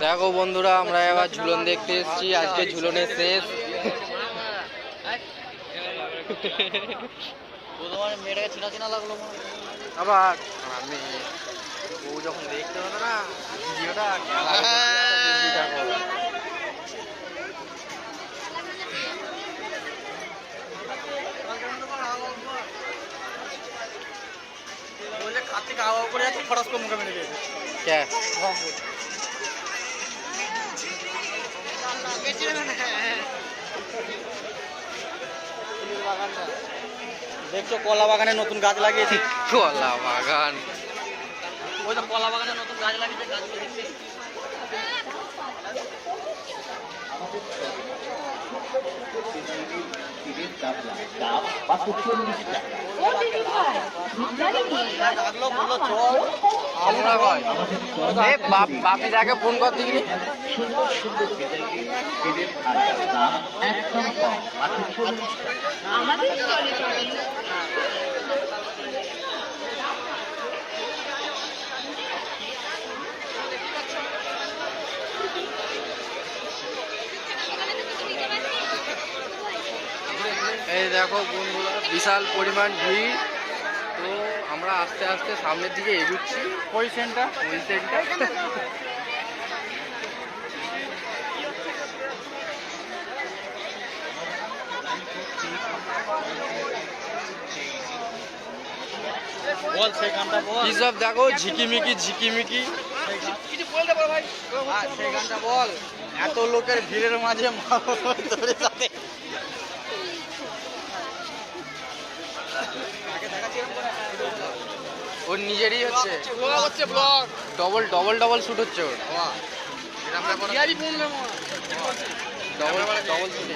দেখো বন্ধুরা, আমরা এবার ঝুলন দেখতে এসেছি। আজকে ঝুলনের শেষ। মেয়েটাকে চিনা চিনা লাগলো আবার আমি বউ যখন দেখতে হতো না ভিডিওটা, বলে খাচ্ছি খাওয়া করে যাচ্ছে, ফটাস করে মুখে মেরে দিয়েছে। দেখছো কলা বাগানে নতুন গাছ লাগিয়েছি। কলা বাগান, ওই তো কলা বাগানে নতুন গাছ লাগিয়েছে, গাছগুলো দেখছি। বাপি যাকে ফোন কর দিবি। এই দেখো বন্ধুরা, বিশাল পরিমাণ ভিড়। তো আমরা আস্তে আস্তে সামনের দিকে এগুচ্ছি। পজিশনটা বল, সেই গানটা বল। কি সব দেখো, ঝিকিমিকি ঝিকিমিকি। কিছু বলতে পারো ভাই, সেই গানটা বল। এত লোকের ভিড়ের মাঝে তোর সাথে ওর নিজেরই হচ্ছে blog double double double shoot হচ্ছে ওর। Double double shoot.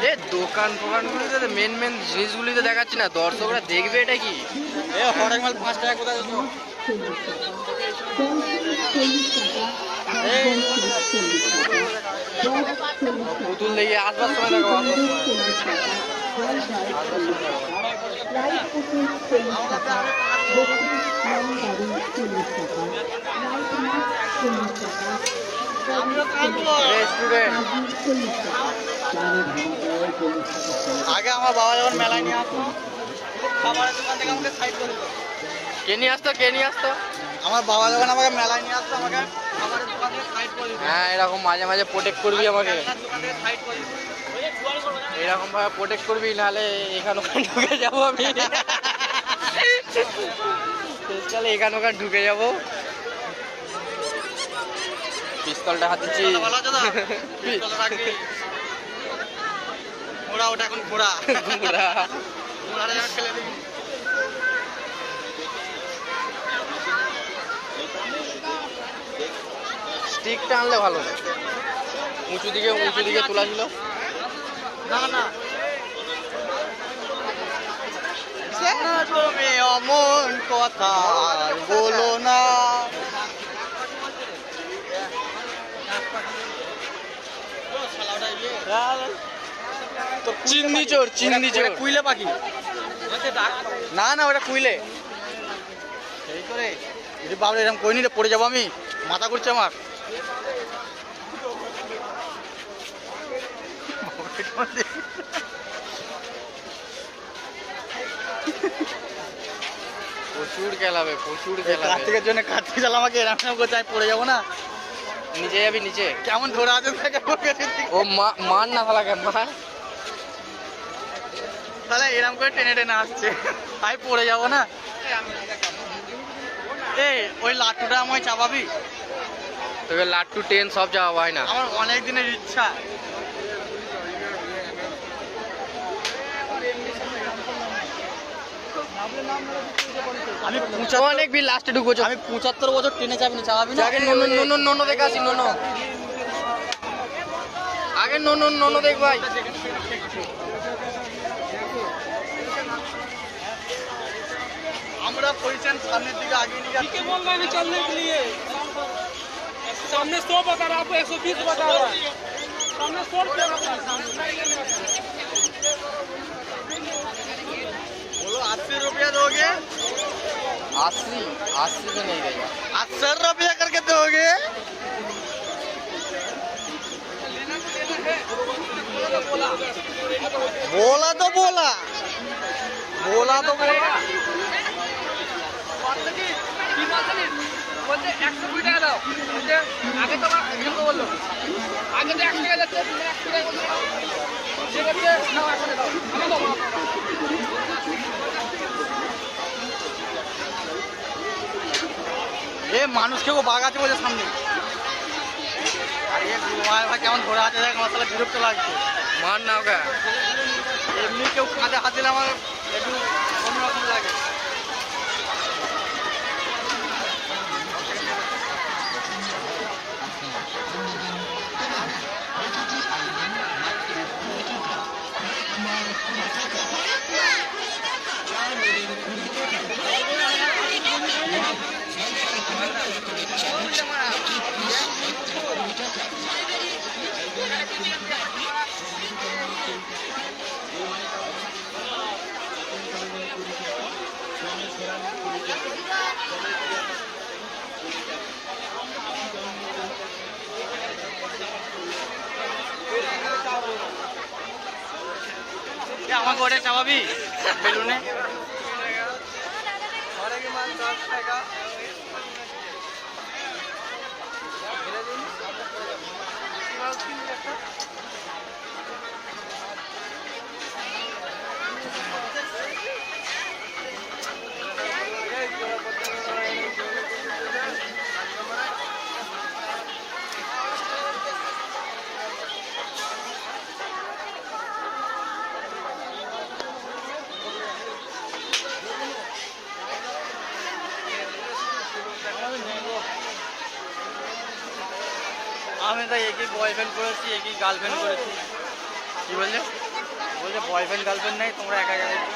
এ দোকান ফোকানগুলিতে মেন মেন জিনিসগুলিতে দেখাচ্ছি না, দর্শকরা দেখবে এটা কি। এ হরেক মাল 5 টাকা কোথায় দিছো? পুতুল দেখে আসবার সময় দেখো, আসবার সময়। আগে আমার বাবা যখন মেলায় নিয়ে আসতো, খাবারের দোকান থেকে আমাকে সাইড করে দিত। কে নিয়ে আসতো? আমার বাবা যখন আমাকে মেলায় নিয়ে আসতো, আমাকে খাবারের দোকান থেকে সাইড করে দিত। হ্যাঁ, এরকম মাঝে মাঝে প্রোটেক্ট করবি আমাকে, দোকান থেকে সাইড করে দিত। এরকম ভাবে প্রোটেক্ট করবি, নাহলে এখানে ওখানে ঢুকে যাবো আমি। শেষকালে এখানে ওখানে ঢুকে যাবো। পিস্তলটা হাতেছি। ভালো আছে দা? পিস্তলটা রাখবি। ওটা এখন ঘোড়া ঘোড়াটা যেন ফেলে দিবি। স্টিকটা আনলে ভালো, উঁচু দিকে তোলা ছিল। না তুমি অমন কথা আর বলো না। চিন্নি চোর কুইলে পাখি না, ওটা কুইলে। সেই করে যদি বাবরে এরকম কই নিলে পড়ে যাবো আমি, মাথা করছে আমার। প্রচুর খেলাবে। কার্তিকের জন্য কার্তিক চাল আমাকে এরকম করছে, আমি পড়ে যাবো না। নিচে যাবি, নিচে কেমন ধরে আছে ও মার না ফালাকে মার। তাহলে এরকম করে টেনে আসছে, আমি পড়ে যাবো না। এই ওই লাট্টুটা আমায় চাপাবি? তোকে লাট্টু টেন সব যাওয়া হয় না। আমার অনেক দিনের ইচ্ছা। আমি অনেক বি লাস্টে ঢুকবো। আমি 75 বছর ট্রেনে চাপি না, চাপাবি না? আগে নোনো দেখে আসি। আগে নোনো দেখ ভাই। আমরা পজিশন সামনের দিকে আগে নিয়ে যাচ্ছি। बोल रहे हैं चलने के लिए, सामने 100 बता रहा, आपको 120 बता रहा है। सामने 100 रुपया बता रहा है। बोलो 80 रुपया दोगे? अस्सी तो नहीं देगा। 80 रुपया करके दोगे? बोला तो बोला, बोला तो बोला। বলতে 120 টাকা দাও, বলতে আগে তো এরকম বললো, আগে তো 1 টাকা যাচ্ছে, 1 টাকা বললো, সে বলছে নাও এখন দাও, আমি দেবো। এ মানুষকেও বাঘ আছে বলে সামনে। আর এ গুরুমায় ভাই কেমন ধরে আছে দেখ, আমার তাহলে বিরক্ত লাগছে। मार ना होगा। এমনি কেউ কাঁধে হাত দিলে আমার একটু অন্যরকম লাগে। আমাকে ওটা চাপাবি বেলুনে? আমি তো একই বয়ফ্রেন্ড করেছি, একই গার্লফ্রেন্ড করেছি। কি বললে? বলছে বয়ফ্রেন্ড গার্লফ্রেন্ড নেই, তোমরা একা একা দেখো।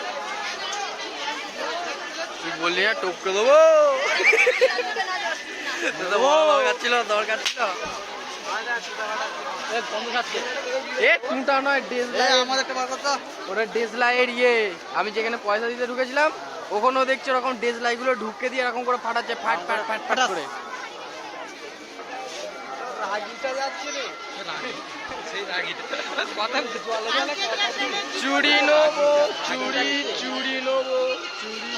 তুই বললি না টপকে দেবো। তোর তো বড় দরকার ছিল। এ কোনটা নয়, আমাদের বার কথা। ওটা ডেজলাইয়ের ইয়ে। আমি যেখানে পয়সা দিতে ঢুকেছিলাম ওখানেও দেখছি ওরকম ডেজলাই গুলো ঢুকে দিয়ে এরকম করে ফাটাচ্ছে, ফাট ফাট ফাট ফাট করে। চুড়ি নেবো, চুড়ি চুড়ি নেবো, চুড়ি।